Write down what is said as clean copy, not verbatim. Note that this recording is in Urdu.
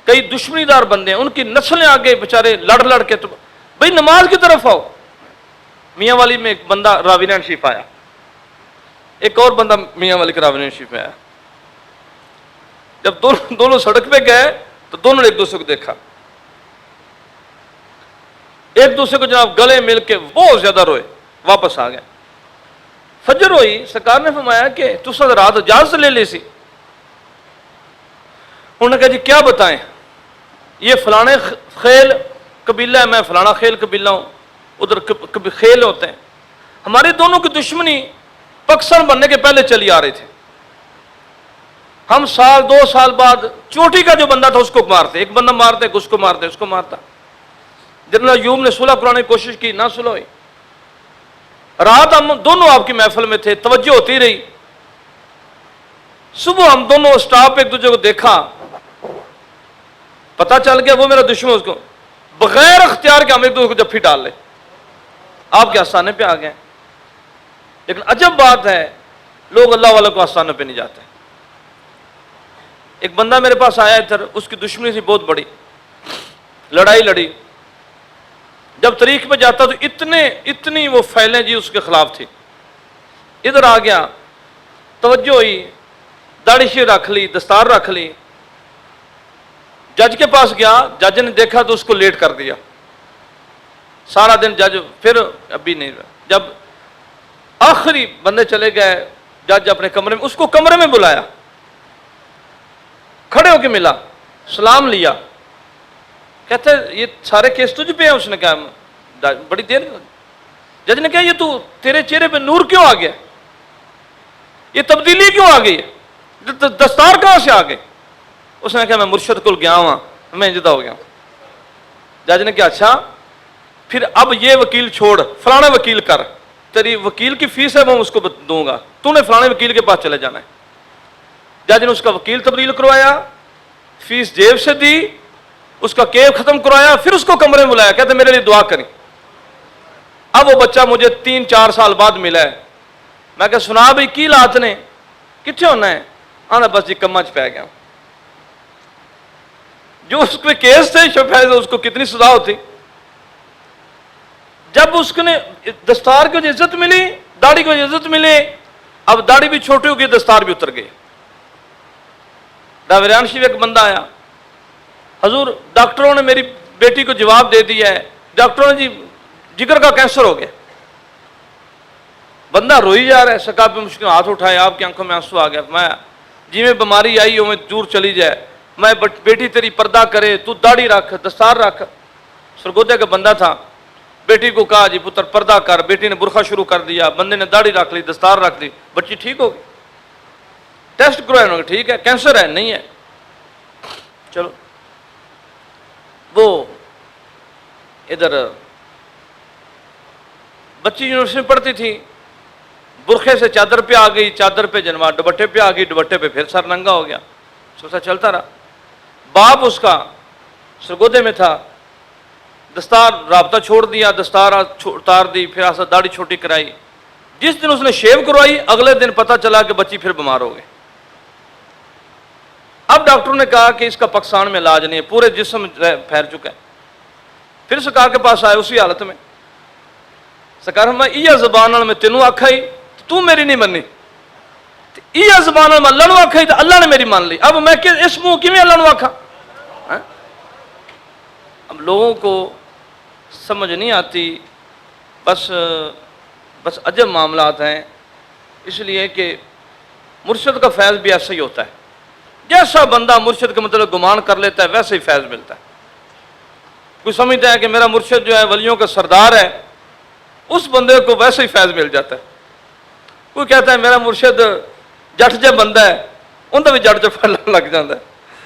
کئی دشمنی دار بندے ہیں، ان کی نسلیں آگے بیچارے لڑ لڑ کے، تو بھائی نماز کی طرف آؤ۔ میاں والی میں ایک بندہ راویہ شریف آیا، ایک اور بندہ میاں والی کے راویہ شریف میں آیا۔ جب دونوں سڑک پہ گئے تو دونوں نے ایک دوسرے کو دیکھا، ایک دوسرے کو جناب گلے مل کے بہت زیادہ روئے، واپس آ گئے۔ فجر ہوئی، سرکار نے فرمایا کہ تسا رات اجازت لے لی سی؟ انہوں نے کہا جی کیا بتائیں، یہ فلانے خیل قبیلہ ہے، میں فلانا خیل قبیلہ ہوں، ادھر خیل ہوتے ہیں، ہمارے دونوں کی دشمنی پاکستان بننے کے پہلے چلی آ رہی تھی، ہم سال 2 سال بعد چوٹی کا جو بندہ تھا اس کو مارتے، ایک بندہ مارتے، اس کو مارتے، اس کو مارتا۔ جنرل ایوب نے صلح کرانے کی کوشش کی، نہ صلح ہوئی۔ رات ہم دونوں آپ کی محفل میں تھے، توجہ ہوتی رہی، صبح ہم دونوں سٹاپ ایک دوسرے کو دیکھا، پتہ چل گیا وہ میرا دشمن، اس کو بغیر اختیار کے ہم ایک دوسرے کو جفی ڈال لے، آپ کے آستانے پہ آ گئے۔ لیکن عجب بات ہے، لوگ اللہ والوں کو آستانے پہ نہیں جاتے۔ ایک بندہ میرے پاس آیا ادھر، اس کی دشمنی تھی بہت بڑی، لڑائی لڑی، جب طریق پہ جاتا تو اتنی وہ فائلیں جی اس کے خلاف تھی۔ ادھر آ گیا، توجہ ہوئی، داڑھی شیو رکھ لی، دستار رکھ لی، جج کے پاس گیا، جج نے دیکھا تو اس کو لیٹ کر دیا سارا دن۔ جج پھر ابھی نہیں، جب آخری بندے چلے گئے، جج اپنے کمرے میں، اس کو کمرے میں بلایا، کھڑے ہو کے ملا، سلام لیا، کہتے یہ سارے کیس تجھ پہ ہیں؟ اس نے کہا بڑی دیر۔ جج نے کہا یہ تو تیرے چہرے پہ نور کیوں آ گیا، یہ تبدیلی کیوں آ گئی ہے، دستار کہاں سے آ گئی؟ اس نے کہا میں مرشد کو گیا ہوں، میں جدا ہو گیا ہوں۔ جج نے کہا اچھا، پھر اب یہ وکیل چھوڑ، فلانا وکیل کر، تیری وکیل کی فیس ہے وہ اس کو دوں گا، تو نے فلانے وکیل کے پاس چلے جانا ہے۔ جج نے اس کا وکیل تبدیل کروایا، فیس جیب سے دی، اس کا کیس ختم کروایا، پھر اس کو کمرے میں بلایا، کہتے میرے لیے دعا کریں۔ اب وہ بچہ مجھے 3-4 سال بعد ملا ہے، میں کہا سنا بھائی کی لات نے، کتنے ہونا ہے؟ آنا بس جی کمہ چ پہ گیا۔ جو اس کے کیس تھے شفیع، اس کو کتنی سزا ہوتی۔ جب اس نے دستار کو عزت ملی، داڑھی کو عزت ملی، اب داڑھی بھی چھوٹی ہو گئی، دستار بھی اتر گئی۔ راویہ شریف ایک بندہ آیا، حضور ڈاکٹروں نے میری بیٹی کو جواب دے دیا ہے، ڈاکٹروں نے جی جگر کا کینسر ہو گیا۔ بندہ روئی جا رہا ہے، سکا پہ مشکل ہاتھ اٹھائے، آپ کی آنکھوں میں آنسو آ گیا۔ میں جی میں بیماری آئی ہوں، میں دور چلی جائے، میں بیٹی تیری پردہ کرے، تو داڑھی رکھ، دستار رکھ۔ سرگودے کا بندہ تھا، بیٹی کو کہا جی پتر پردہ کر، بیٹی نے برقع شروع کر دیا، بندے نے داڑھی رکھ لی، دستار رکھ دی، بچی ٹھیک ہو گئی۔ ٹیسٹ کروایا انہوں نے، ٹھیک ہے، کینسر ہے نہیں ہے، چلو۔ وہ ادھر بچی یونیورسٹی میں پڑھتی تھی، برقعے سے چادر پہ آ گئی، چادر پہ جنوا دوپٹے پہ آ گئی، دوپٹے پہ پھر سر ننگا ہو گیا، سوچا چلتا رہا۔ باپ اس کا سرگودے میں تھا، دستار رابطہ چھوڑ دیا، دستار اتار دی، پھر آسا داڑھی چھوٹی کرائی۔ جس دن اس نے شیو کروائی، اگلے دن پتہ چلا کہ بچی پھر بیمار ہو گئی۔ اب ڈاکٹروں نے کہا کہ اس کا پاکستان میں علاج نہیں ہے، پورے جسم پھیل چکا ہے۔ پھر سرکار کے پاس آئے اسی حالت میں، سرکار میں یہ زبان میں تینوں آکھا ہی تو میری نہیں منی، یہ زبان میں اللہ نو آکھا ہی تو اللہ نے میری مان لی، اب میں اس منہ کی میں اللہ نو آکھا۔ اب لوگوں کو سمجھ نہیں آتی، بس عجب معاملات ہیں۔ اس لیے کہ مرشد کا فیض بھی ایسا ہی ہوتا ہے، جیسا بندہ مرشد کے مطلب گمان کر لیتا ہے ویسے ہی فیض ملتا ہے۔ کوئی سمجھتا ہے کہ میرا مرشد جو ہے ولیوں کا سردار ہے، اس بندے کو ویسے ہی فیض مل جاتا ہے۔ کوئی کہتا ہے میرا مرشد جٹ جہ بندہ ہے، ان کا بھی جٹ جہ پھیلنے لگ جاتا ہے۔